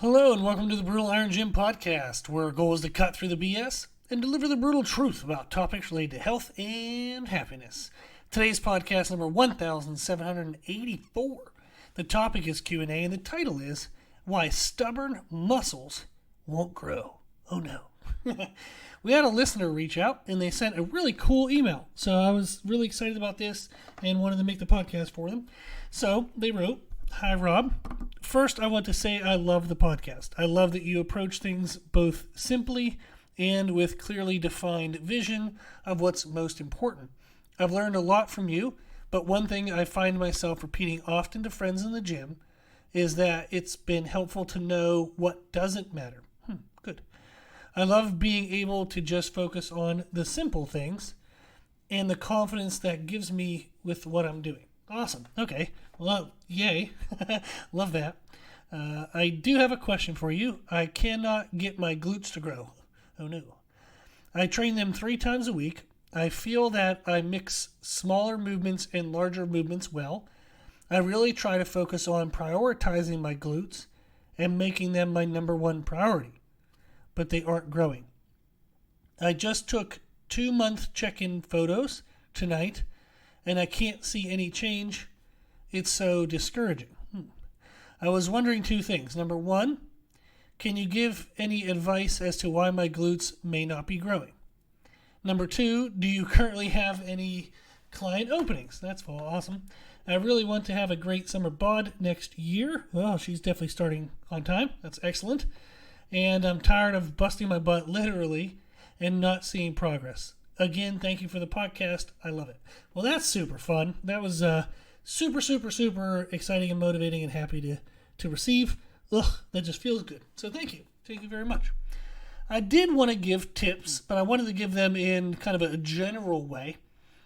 Hello and welcome to the Brutal Iron Gym podcast, where our goal is to cut through the BS and deliver the brutal truth about topics related to health and happiness. Today's podcast number 1784. The topic is Q&A and the title is Why Stubborn Muscles Won't Grow. Oh no. We had a listener reach out and they sent a really cool email. So I was really excited about this and wanted to make the podcast for them. So they wrote, "Hi, Rob. First, I want to say I love the podcast. I love that you approach things both simply and with clearly defined vision of what's most important. I've learned a lot from you, but one thing I find myself repeating often to friends in the gym is that it's been helpful to know what doesn't matter." Good. "I love being able to just focus on the simple things and the confidence that gives me with what I'm doing." Awesome. Okay. Well, yay. Love that. I do have a question for you. I cannot get my glutes to grow. Oh no. I train them 3 times a week. I feel that I mix smaller movements and larger movements well. I really try to focus on prioritizing my glutes and making them my number one priority, but they aren't growing. I just took 2-month check-in photos tonight and I can't see any change. It's so discouraging. I was wondering 2 things. Number 1, can you give any advice as to why my glutes may not be growing? Number 2, do you currently have any client openings? That's awesome. I really want to have a great summer bod next year. Well, she's definitely starting on time. That's excellent. And I'm tired of busting my butt literally and not seeing progress. Again, thank you for the podcast. I love it. Well, that's super fun. That was super exciting and motivating and happy to receive. That just feels good. So thank you. Thank you very much. I did want to give tips, but I wanted to give them in kind of a general way.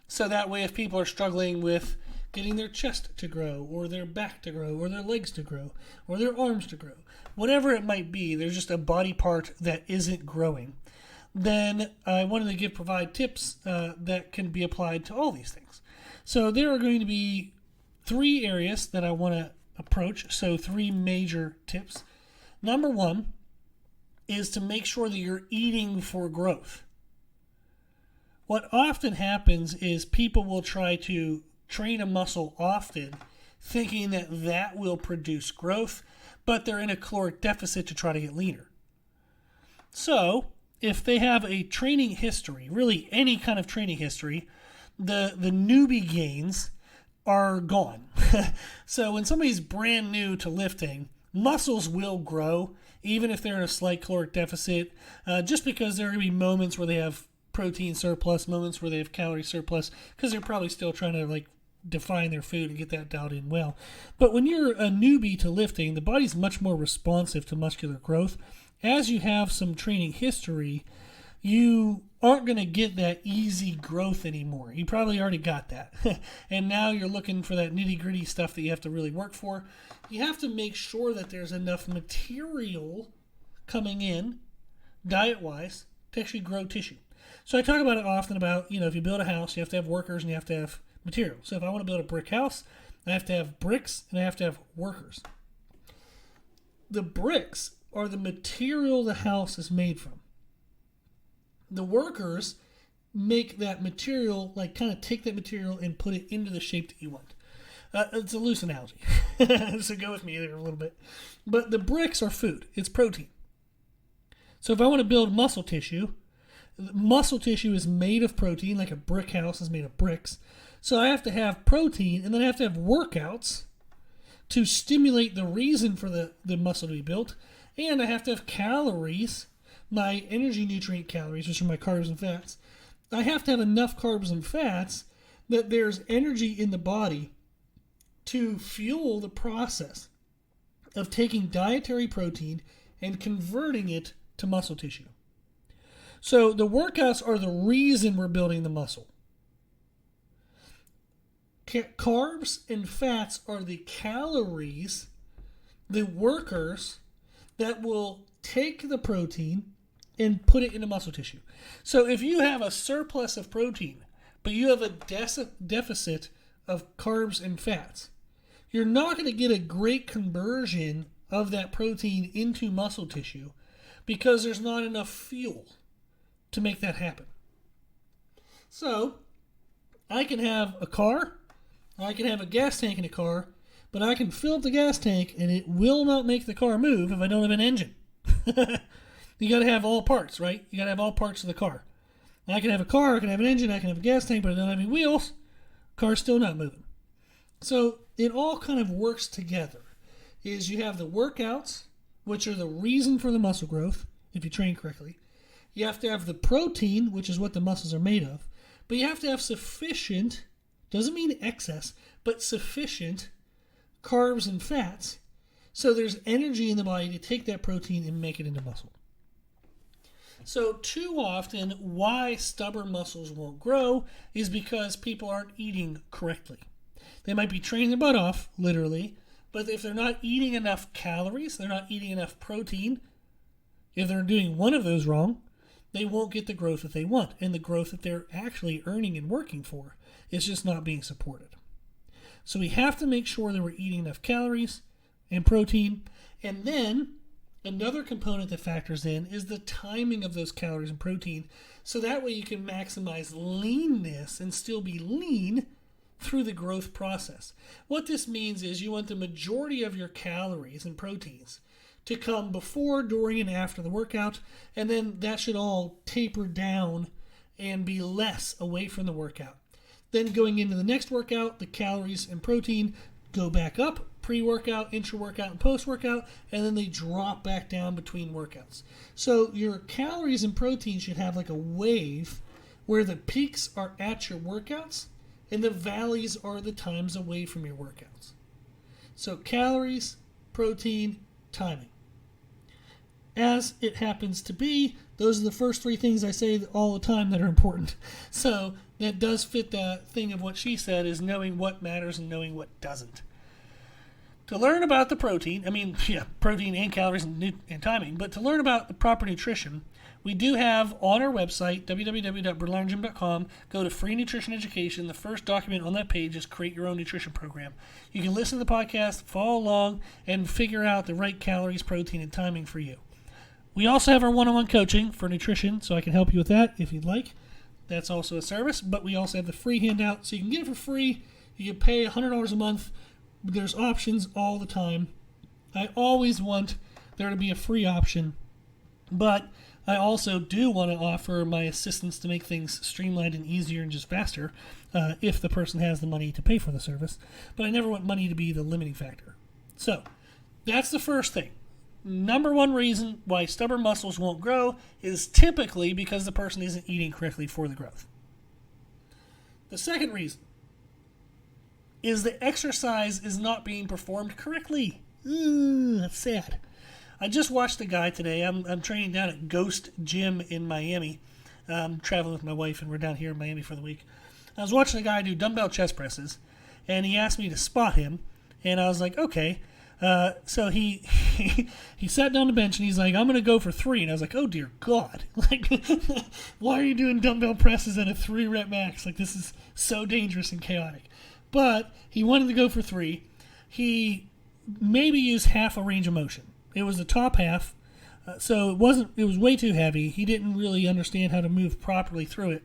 So that way, if people are struggling with getting their chest to grow, or their back to grow, or their legs to grow, or their arms to grow, whatever it might be, there's just a body part that isn't growing. Then I wanted to provide tips that can be applied to all these things. So there are going to be 3 areas that I want to approach. So 3 major tips. Number 1 is to make sure that you're eating for growth. What often happens is people will try to train a muscle often thinking that that will produce growth, but they're in a caloric deficit to try to get leaner. So if they have a training history, really any kind of training history, the newbie gains are gone. So when somebody's brand new to lifting, muscles will grow, even if they're in a slight caloric deficit, just because there are going to be moments where they have protein surplus, moments where they have calorie surplus, because they're probably still trying to define their food and get that dialed in well. But when you're a newbie to lifting, the body's much more responsive to muscular growth. As you have some training history, you aren't going to get that easy growth anymore. You probably already got that. And now you're looking for that nitty-gritty stuff that you have to really work for. You have to make sure that there's enough material coming in, diet-wise, to actually grow tissue. So I talk about it often about, if you build a house, you have to have workers and you have to have material. So if I want to build a brick house, I have to have bricks and I have to have workers. The bricks are the material the house is made from. The workers make that material, kind of take that material and put it into the shape that you want. It's a loose analogy, so go with me there a little bit. But the bricks are food. It's protein. So if I want to build muscle tissue is made of protein, like a brick house is made of bricks. So I have to have protein, and then I have to have workouts to stimulate the reason for the muscle to be built. And I have to have calories, my energy nutrient calories, which are my carbs and fats. I have to have enough carbs and fats that there's energy in the body to fuel the process of taking dietary protein and converting it to muscle tissue. So the workouts are the reason we're building the muscle. Carbs and fats are the calories, the workers that will take the protein and put it into muscle tissue. So if you have a surplus of protein, but you have a deficit of carbs and fats, you're not going to get a great conversion of that protein into muscle tissue because there's not enough fuel to make that happen. So, I can have a car, I can have a gas tank in a car, but I can fill up the gas tank and it will not make the car move if I don't have an engine. You got to have all parts, right? You got to have all parts of the car. I can have a car, I can have an engine, I can have a gas tank, but I don't have any wheels. Car's still not moving. So it all kind of works together. Is you have the workouts, which are the reason for the muscle growth, if you train correctly. You have to have the protein, which is what the muscles are made of. But you have to have sufficient, doesn't mean excess, but sufficient carbs and fats so there's energy in the body to take that protein and make it into muscle. So too often, why stubborn muscles won't grow is because people aren't eating correctly. They might be training their butt off, literally, but if they're not eating enough calories, they're not eating enough protein, if they're doing one of those wrong, they won't get the growth that they want. And the growth that they're actually earning and working for is just not being supported. So we have to make sure that we're eating enough calories and protein. And then another component that factors in is the timing of those calories and protein. So that way you can maximize leanness and still be lean through the growth process. What this means is you want the majority of your calories and proteins to come before, during, and after the workout, and then that should all taper down and be less away from the workout. Then going into the next workout, the calories and protein go back up, pre-workout, intra-workout, and post-workout, and then they drop back down between workouts. So your calories and protein should have like a wave where the peaks are at your workouts and the valleys are the times away from your workouts. So calories, protein, timing. As it happens to be, those are the first three things I say all the time that are important. So that does fit that thing of what she said, is knowing what matters and knowing what doesn't. To learn about the protein and calories and timing, but to learn about the proper nutrition, we do have on our website, www.brittlirongym.com, go to free nutrition education. The first document on that page is create your own nutrition program. You can listen to the podcast, follow along, and figure out the right calories, protein, and timing for you. We also have our one-on-one coaching for nutrition, so I can help you with that if you'd like. That's also a service, but we also have the free handout, so you can get it for free. You can pay $100 a month. There's options all the time. I always want there to be a free option, but I also do want to offer my assistance to make things streamlined and easier and just faster if the person has the money to pay for the service. But I never want money to be the limiting factor. So that's the first thing. Number one reason why stubborn muscles won't grow is typically because the person isn't eating correctly for the growth. The second reason is the exercise is not being performed correctly. That's sad. I just watched a guy today. I'm training down at Ghost Gym in Miami. I'm traveling with my wife, and we're down here in Miami for the week. I was watching a guy do dumbbell chest presses, and he asked me to spot him, and I was like, okay. So he sat down the bench, and he's like, I'm going to go for 3. And I was like, oh, dear God. Like, why are you doing dumbbell presses at a 3-rep max? Like, this is so dangerous and chaotic. But he wanted to go for 3. He maybe used half a range of motion. It was the top half, so it was way too heavy. He didn't really understand how to move properly through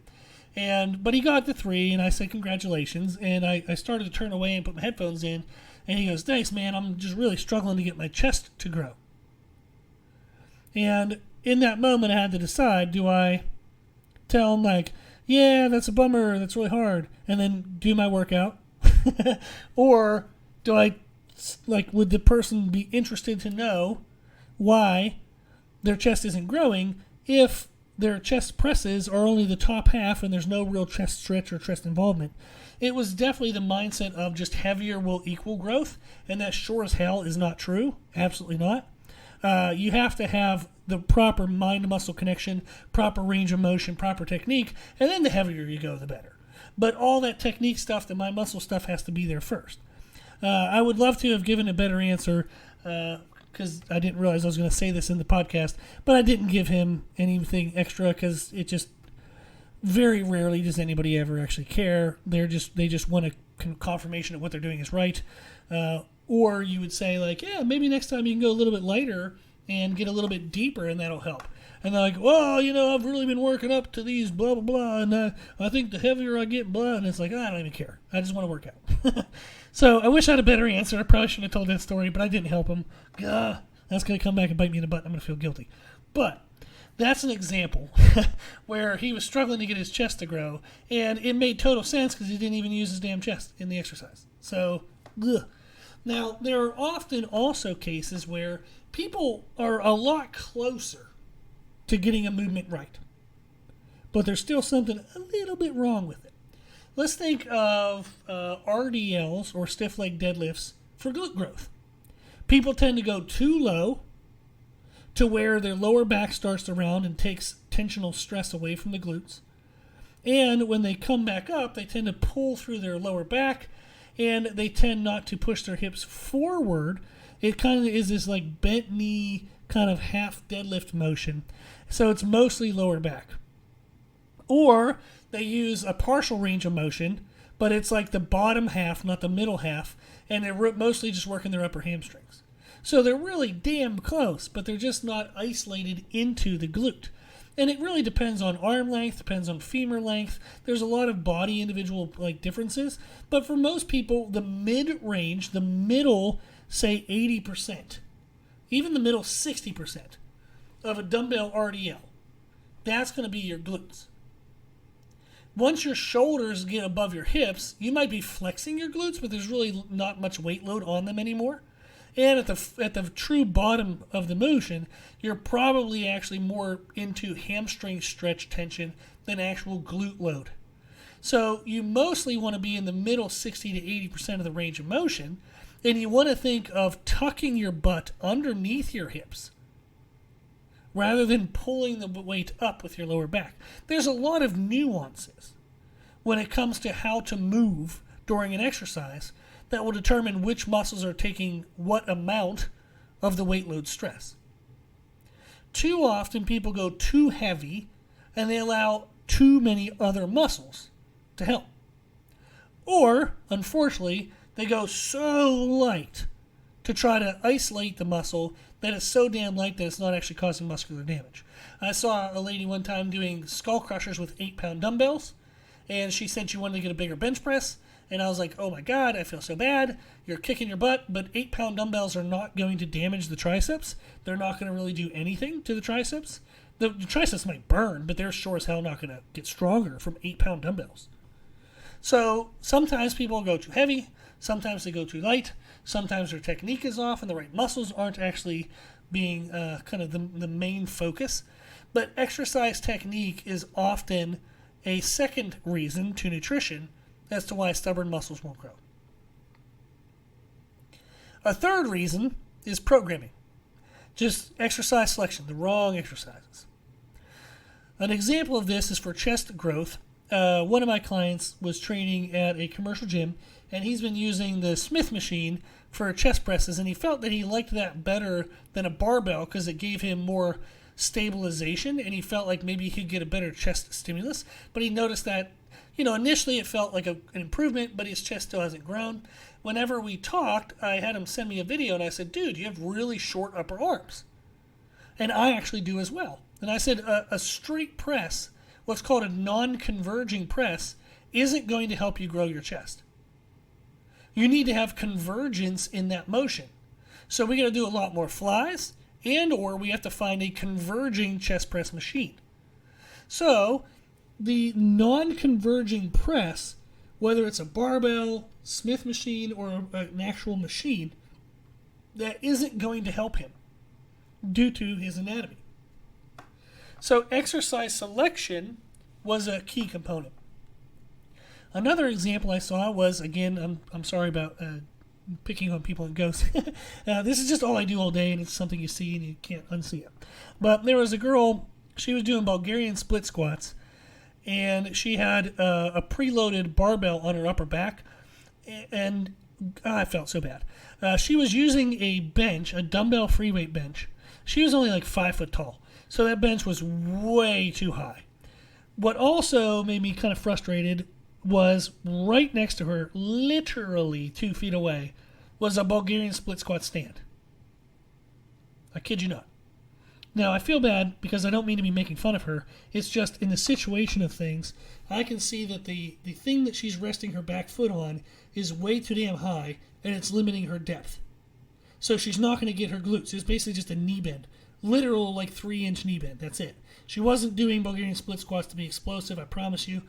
it. But he got the 3, and I said, congratulations. And I started to turn away and put my headphones in, and he goes, thanks, man, I'm just really struggling to get my chest to grow. And in that moment, I had to decide, do I tell him, like, yeah, that's a bummer, that's really hard, and then do my workout? Or do I, like, would the person be interested to know why their chest isn't growing if their chest presses are only the top half and there's no real chest stretch or chest involvement? It was definitely the mindset of just heavier will equal growth, and that sure as hell is not true. Absolutely not. You have to have the proper mind-muscle connection, proper range of motion, proper technique, and then the heavier you go, the better. But all that technique stuff, the mind-muscle stuff, has to be there first. I would love to have given a better answer because I didn't realize I was going to say this in the podcast, but I didn't give him anything extra because it just very rarely does anybody ever actually care. They just want a confirmation that what they're doing is right, Or you would say like, yeah, maybe next time you can go a little bit lighter and get a little bit deeper, and that'll help. And they're like, well, I've really been working up to these blah, blah, blah, and I think the heavier I get, blah, and it's like, I don't even care. I just want to work out. So I wish I had a better answer. I probably shouldn't have told that story, but I didn't help him. That's going to come back and bite me in the butt. I'm going to feel guilty. But that's an example where he was struggling to get his chest to grow, and it made total sense because he didn't even use his damn chest in the exercise. So, ugh. Now, there are often also cases where people are a lot closer to getting a movement right, but there's still something a little bit wrong with it. Let's think of RDLs, or stiff leg deadlifts, for glute growth. People tend to go too low to where their lower back starts to round and takes tensional stress away from the glutes. And when they come back up, they tend to pull through their lower back, and they tend not to push their hips forward. It kind of is this like bent knee kind of half deadlift motion. So it's mostly lower back. Or they use a partial range of motion, but it's like the bottom half, not the middle half, and they're mostly just working their upper hamstrings. So they're really damn close, but they're just not isolated into the glute. And it really depends on arm length, depends on femur length. There's a lot of body individual differences. But for most people, the mid-range, the middle, say 80%, even the middle 60% of a dumbbell RDL, that's going to be your glutes. Once your shoulders get above your hips, you might be flexing your glutes, but there's really not much weight load on them anymore. And at the true bottom of the motion, you're probably actually more into hamstring stretch tension than actual glute load. So you mostly want to be in the middle 60 to 80% of the range of motion, and you want to think of tucking your butt underneath your hips rather than pulling the weight up with your lower back. There's a lot of nuances when it comes to how to move during an exercise that will determine which muscles are taking what amount of the weight load stress. Too often people go too heavy and they allow too many other muscles to help. Or, unfortunately, they go so light to try to isolate the muscle that is so damn light that it's not actually causing muscular damage. I saw a lady one time doing skull crushers with 8-pound dumbbells, and she said she wanted to get a bigger bench press. And I was like, oh my God, I feel so bad. You're kicking your butt, but 8-pound dumbbells are not going to damage the triceps. They're not going to really do anything to the triceps. The triceps might burn, but they're sure as hell not going to get stronger from 8-pound dumbbells. So sometimes people go too heavy. Sometimes they go too light. Sometimes their technique is off and the right muscles aren't actually being kind of the main focus. But exercise technique is often a second reason to nutrition as to why stubborn muscles won't grow. A third reason is programming. Just exercise selection, the wrong exercises. An example of this is for chest growth. One of my clients was training at a commercial gym, and he's been using the Smith machine for chest presses, and he felt that he liked that better than a barbell because it gave him more stabilization, and he felt like maybe he could get a better chest stimulus. But he noticed that initially it felt like an improvement, but his chest still hasn't grown. Whenever we talked, I had him send me a video, and I said, dude, you have really short upper arms. And I actually do as well. And I said, a straight press, what's called a non-converging press, isn't going to help you grow your chest. You need to have convergence in that motion. So we got to do a lot more flies, and or we have to find a converging chest press machine. So the non-converging press, whether it's a barbell, Smith machine, or an actual machine, that isn't going to help him due to his anatomy. So exercise selection was a key component. Another example I saw was, again, I'm sorry about picking on people and ghosts. This is just all I do all day, and it's something you see and you can't unsee it. But there was a girl, she was doing Bulgarian split squats, and she had a preloaded barbell on her upper back, and I felt so bad. She was using a bench, a dumbbell free weight bench. She was only like 5 foot tall, so that bench was way too high. What also made me kind of frustrated was right next to her, literally 2 feet away, was a Bulgarian split squat stand. I kid you not. Now, I feel bad because I don't mean to be making fun of her. It's just in the situation of things, I can see that the thing that she's resting her back foot on is way too damn high, and it's limiting her depth. So she's not going to get her glutes. It's basically just a knee bend. Literal, 3-inch knee bend. That's it. She wasn't doing Bulgarian split squats to be explosive, I promise you.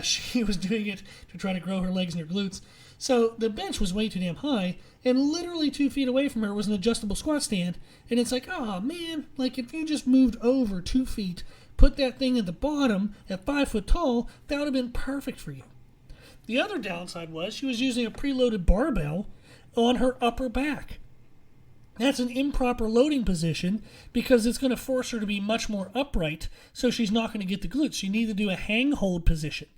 She was doing it to try to grow her legs and her glutes. So the bench was way too damn high, and literally 2 feet away from her was an adjustable squat stand. And it's like, oh man, if you just moved over 2 feet, put that thing at the bottom at 5 foot tall, that would have been perfect for you. The other downside was she was using a preloaded barbell on her upper back. That's an improper loading position because it's going to force her to be much more upright, so she's not going to get the glutes. She needs to do a hang-hold position,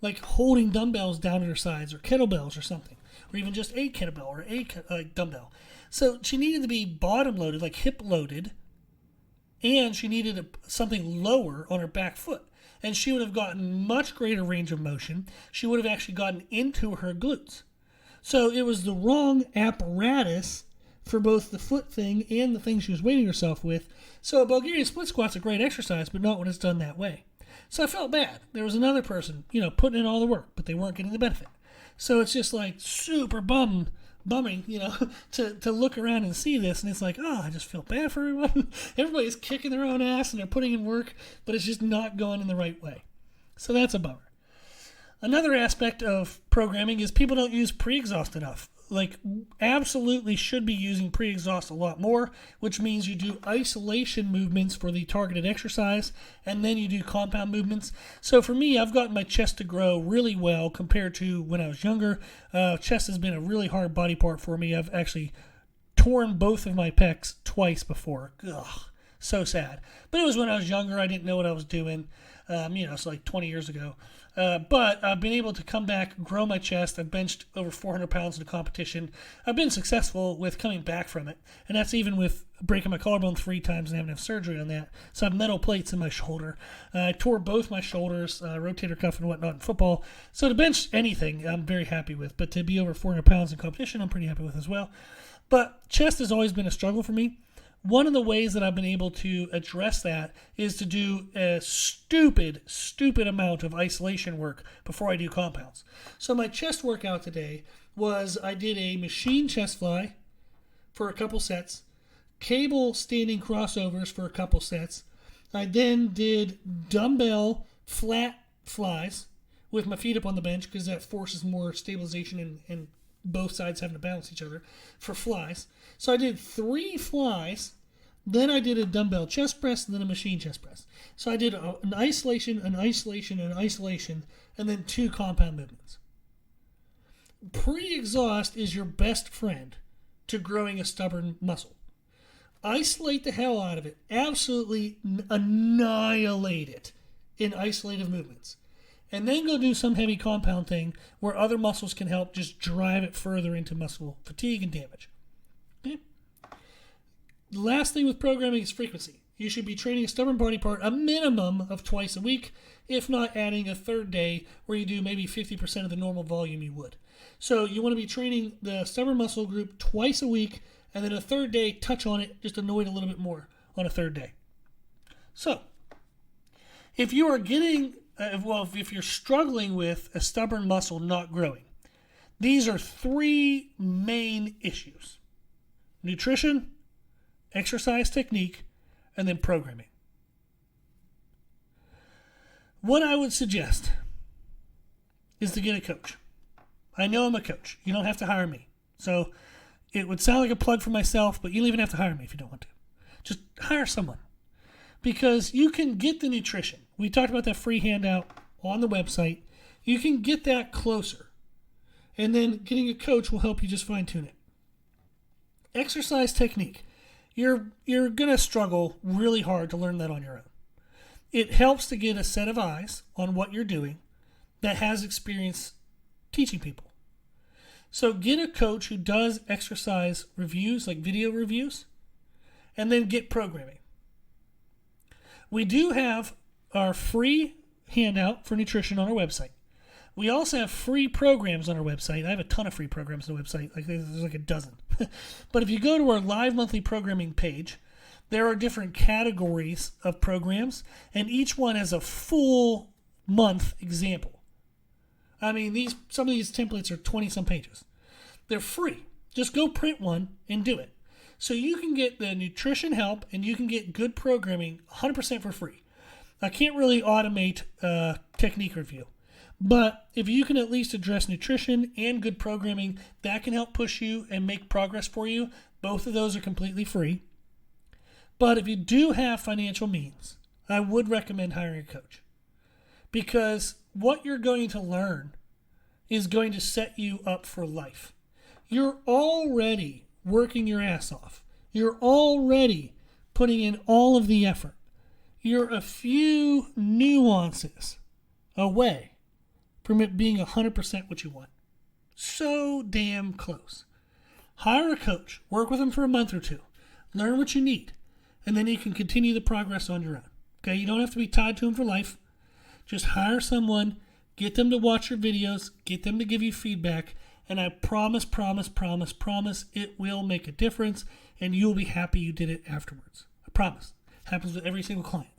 like holding dumbbells down at her sides or kettlebells or something, or even just a kettlebell or a dumbbell. So she needed to be bottom-loaded, like hip-loaded, and she needed something lower on her back foot. And she would have gotten much greater range of motion. She would have actually gotten into her glutes. So it was the wrong apparatus for both the foot thing and the thing she was weighting herself with. So a Bulgarian split squat's a great exercise, but not when it's done that way. So I felt bad. There was another person, putting in all the work, but they weren't getting the benefit. So it's just super bumming, to look around and see this, and it's I just feel bad for everyone. Everybody's kicking their own ass and they're putting in work, but it's just not going in the right way. So that's a bummer. Another aspect of programming is people don't use pre-exhaust enough. Absolutely should be using pre-exhaust a lot more, which means you do isolation movements for the targeted exercise, and then you do compound movements. So for me, I've gotten my chest to grow really well compared to when I was younger. Chest has been a really hard body part for me. I've actually torn both of my pecs twice before. Ugh, so sad. But it was when I was younger. I didn't know what I was doing. It's 20 years ago. But I've been able to come back, grow my chest. I've benched over 400 pounds in a competition. I've been successful with coming back from it. And that's even with breaking my collarbone 3 times and having to have surgery on that. So I have metal plates in my shoulder. I tore both my shoulders, rotator cuff and whatnot in football. So to bench anything, I'm very happy with. But to be over 400 pounds in competition, I'm pretty happy with as well. But chest has always been a struggle for me. One of the ways that I've been able to address that is to do a stupid amount of isolation work before I do compounds. So my chest workout today was I did a machine chest fly for a couple sets, cable standing crossovers for a couple sets. I then did dumbbell flat flies with my feet up on the bench because that forces more stabilization and both sides having to balance each other for flies. So I did 3 flies, then I did a dumbbell chest press, and then a machine chest press. So I did an isolation, an isolation, an isolation, and then 2 compound movements. Pre-exhaust is your best friend to growing a stubborn muscle. Isolate the hell out of it. Absolutely annihilate it in isolative movements. And then go do some heavy compound thing where other muscles can help just drive it further into muscle fatigue and damage. Okay? The last thing with programming is frequency. You should be training a stubborn body part a minimum of twice a week, if not adding a third day where you do maybe 50% of the normal volume you would. So you want to be training the stubborn muscle group twice a week, and then a third day, touch on it, just annoy it a little bit more on a third day. So, if you are getting... if you're struggling with a stubborn muscle not growing, these are 3 main issues: nutrition, exercise technique, and then programming. What I would suggest is to get a coach. I know I'm a coach. You don't have to hire me. So it would sound like a plug for myself, but you don't even have to hire me if you don't want to. Just hire someone. Because you can get the nutrition. We talked about that free handout on the website. You can get that closer. And then getting a coach will help you just fine-tune it. Exercise technique. You're going to struggle really hard to learn that on your own. It helps to get a set of eyes on what you're doing that has experience teaching people. So get a coach who does exercise reviews, like video reviews, and then get programming. We do have our free handout for nutrition on our website. We also have free programs on our website. I have a ton of free programs on the website. There's like a dozen. But if you go to our live monthly programming page, there are different categories of programs, and each one has a full month example. I mean, some of these templates are 20-some pages. They're free. Just go print one and do it. So you can get the nutrition help and you can get good programming 100% for free. I can't really automate technique review, but if you can at least address nutrition and good programming, that can help push you and make progress for you. Both of those are completely free. But if you do have financial means, I would recommend hiring a coach, because what you're going to learn is going to set you up for life. You're already working your ass off. You're already putting in all of the effort. You're a few nuances away from it being 100% what you want. So damn close. Hire a coach. Work with them for a month or two. Learn what you need. And then you can continue the progress on your own. Okay? You don't have to be tied to them for life. Just hire someone. Get them to watch your videos. Get them to give you feedback. And I promise, it will make a difference, and you'll be happy you did it afterwards. I promise. Happens with every single client.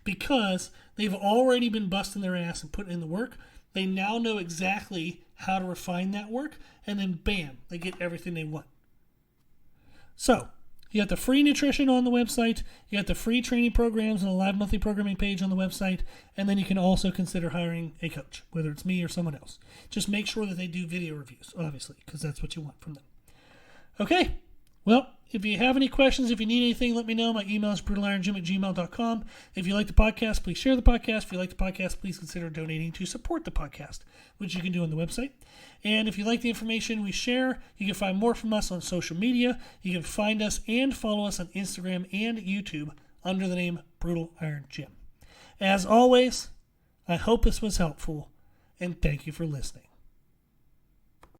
Because they've already been busting their ass and putting in the work. They now know exactly how to refine that work, and then bam, they get everything they want. So, you got the free nutrition on the website, you got the free training programs and a live monthly programming page on the website, and then you can also consider hiring a coach, whether it's me or someone else. Just make sure that they do video reviews, obviously, because that's what you want from them. Okay, well, if you have any questions, if you need anything, let me know. My email is brutalironjim@gmail.com. If you like the podcast, please share the podcast. If you like the podcast, please consider donating to support the podcast, which you can do on the website. And if you like the information we share, you can find more from us on social media. You can find us and follow us on Instagram and YouTube under the name Brutal Iron Jim. As always, I hope this was helpful, and thank you for listening.